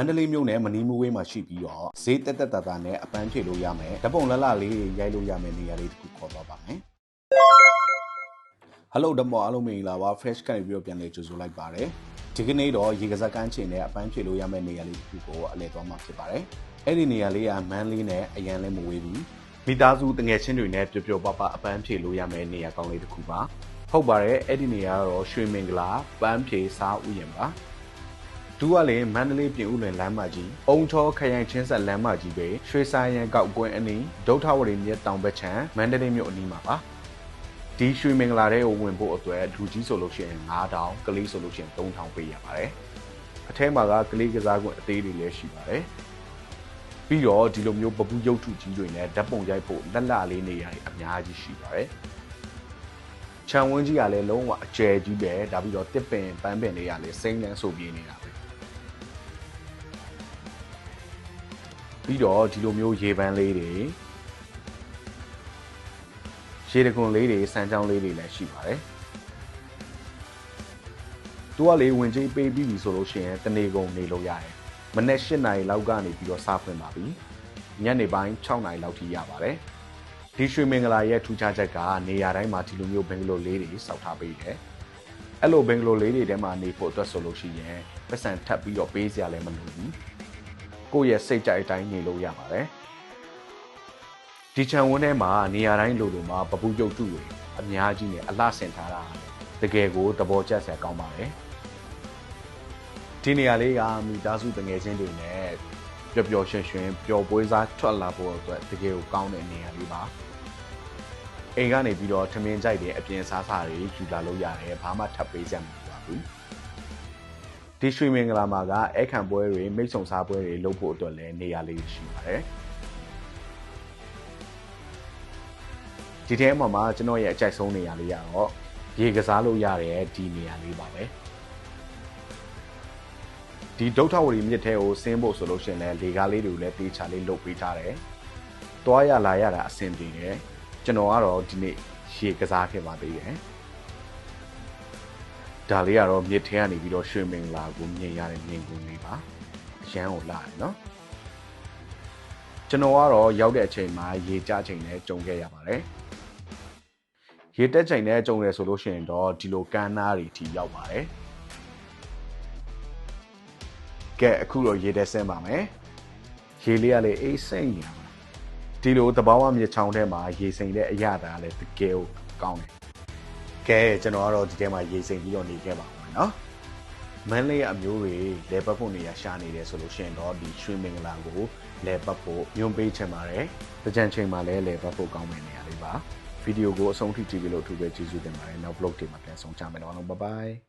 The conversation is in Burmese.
မန္တလေးမြို့နယ်မနီးမဝေးမှာရှိပြီးတော့ဈေးတက်တက်တာတာနဲ့အပန်းဖြေလို့ရမယ်ဓပုံလလလေးရိုက်လို့ရမယ်နေရာလေးတစ်ခုခေါ်သွားပါမယ် Hello ဓပုံအားလုံးမင်္ဂလာပါ fresh ကနေပြီးတော့ပြန်လည်ကြိုဆိုလိုက်ပါတယ်ဒီကနေ့တော့ရေကစားကမ်းခြေနဲ့အပန်းဖြေလို့ရမယ်နေရာလေးတစ်ခုကိုအလဲသွားမှာဖြစ်ပါတယ်အဲ့ဒီနေရာလေးကမန်းလေးနဲ့အရန်လည်းမဝေးဘူးမိသားစုတငယ်ချင်းတွေနဲ့ပျော်ပျော်ပါပါအပန်းဖြေလို့ရမယ်နေရာကောင်းလေးတစ်ခုပါဟုတ်ပါတယ်အဲ့ဒီနေရာကတော့ရွှေမင်္ဂလာပန်းဖြေစားဥယျာဉ်ပါသူကလည်းမန္တလေးပြင်ဦးလွင်လမ်းမကြီးအုံချောခရိုင်ချင်းဆက်လမ်းမကြီးပဲရွှေဆိုင်ရန်ကောက်ကွင်းအနီးဒုထဝရီမြစ်တောင်ဘက်ခြမ်းမန္တလေးမြို့အနီးမှာပါဒီရွှေမင်္ဂလာတဲ့ကိုဝင်ဖို့အတွက်လူကြီးဆိုလို့ရှိရင်9000ကလေးဆိုလို့ရှိရင်3000ပေးရပါတယ်အထဲမှာကကလေးကစားကွင်းအသေးတွေလည်းရှိပါတယ်ပြီးတော့ဒီလိုမျိုးပပူးရုပ်ထုကြီးတွေနဲ့ဓာတ်ပုံရိုက်ဖို့လက်လလေးနေရာတွေအများကြီးရှိပါတယ်ခြံဝန်းကြီးကလည်းလုံးဝအကျယ်ကြီးပဲဒါပြီးတော့တစ်ပင်ပန်းပင်တွေကလည်းစိမ့်လန်းဆိုပြင်းနေတာပဲပြီးတော့ဒီလိုမျိုးရေပန်းလေးတွေရေတကွန်လေးတွေစမ်းချောင်းလေးတွေလည်းရှိပါတယ်သူကလေဝင်ကြီးပေးပြီးပြီဆိုလို့ရှိရင်တနေကုန်နေလို့ရတယ်မနေ့8နာရီလောက်ကနေပြီးတော့စားဖွင့်ပါပြီညနေပိုင်း6နာရီလောက်ထိရပါတယ်ဒီရွှေမင်္ဂလာရဲ့ထူးခြားချက်ကနေရာတိုင်းမှာဒီလိုမျိုးဘင်္ဂလိုလေးတွေစောက်ထားပေးတယ်အဲ့လိုဘင်္ဂလိုလေးတွေထဲမှာနေဖို့အတွက်ဆိုလို့ရှိရင်ပတ်စံထပ်ပြီးတော့ပေးစရာလည်းမလိုဘူးကိုယ့်ရဲ့စိတ်ကြိုက်အတိုင်းနေလို့ရပါတယ်ဒီခြံဝန်းထဲမှာနေရာတိုင်းလိုလိုမှာပပူးကျုပ်တုတွေအများကြီးနဲ့အလှဆင်ထားတာတကယ်ကိုသဘောကျစရာကောင်းပါတယ်ဒီနေရာလေးကမိသားစုတငယ်ချင်းတွေနဲ့ပျော်ပျော်ရွှင်ရွှင်ပျော်ပွဲစားထွက်လာဖို့အတွက်တကယ်ကိုကောင်းတဲ့နေရာလေးပါအိမ်ကနေပြီးတော့ထမင်းကြိုက်တဲ့အပြင်စားစားတွေယူလာလို့ရတယ်ဘာမှထပ်ပေးစရာမလိုပါဘူးဒီရွှေမင်္ဂလာမှာကအခမ်းပွဲတွေမိတ်ဆုံစားပွဲတွေလုပ်ဖို့အတွက်လည်းနေရာလေးရှိပါတယ်ဒီထဲမှာကျွန်တော်ရဲ့အကြိုက်ဆုံးနေရာလေးကတော့ရေကစားလို့ရတဲ့ဒီနေရာလေးပါပဲဒီဒုထဝရီမြစ်ထဲကိုဆင်းဖို့ဆိုလို့ရှိရင်လည်းလေကားလေးတွေလည်းတေးချလေးလုပ်ပေးထားတယ်။တွားရလာရတာအဆင်ပြေတယ်။ကျွန်တော်ကတော့ဒီနေ့ရေကစားခဲ့ပါသေးတယ်။ဒါလေးကတော့မြစ်ထဲကနေပြီးတော့ရွှေမင်္ဂလာကိုမြင်ရတဲ့မြင်ကွင်းလေးပါ။အရန်ကိုလာတယ်နော်။ကျွန်တော်ကတော့ရောက်တဲ့အချိန်မှာရေကျချိန်နဲ့ကြုံခဲ့ရပါတယ်။ရေတက်ချိန်နဲ့ကြုံရဆိုလို့ရှိရင်တော့ဒီလိုကမ်းနားတွေထိရောက်ပါတယ်။ကဲအခုတော့ရေတက်ဆင်းပါမယ်ရေလေးကလည်းအေးစိမ့်နေတာပါဒီလိုသဘာဝမြစ်ချောင်းထဲမှာရေစိမ့်တဲ့အရာတာလည်းတကယ်ကိုကောင်းတယ်ကဲကျွန်တော်ကတော့ဒီထဲမှာရေစိမ့်ပြီးတော့နေခဲ့ပါဦးနော်မန်းလေးအမျိုးတွေလဲပတ်ဖို့နေရရှာနေတယ်ဆိုလို့ရှိရင်တော့ဒီရွှေမင်္ဂလာကိုလဲပတ်ဖို့ညွှန်ပေးချင်ပါတယ်တကြံချိန်မှာလည်းလဲပတ်ဖို့ကောင်းမယ့်နေရာလေးပါဗီဒီယိုကိုအဆုံးထိကြည့်ပြီးလို့အထူးပဲကျေးဇူးတင်ပါတယ်နောက် vlog တွေမှာပြန်ဆောင်ကြမယ်တော့ bye bye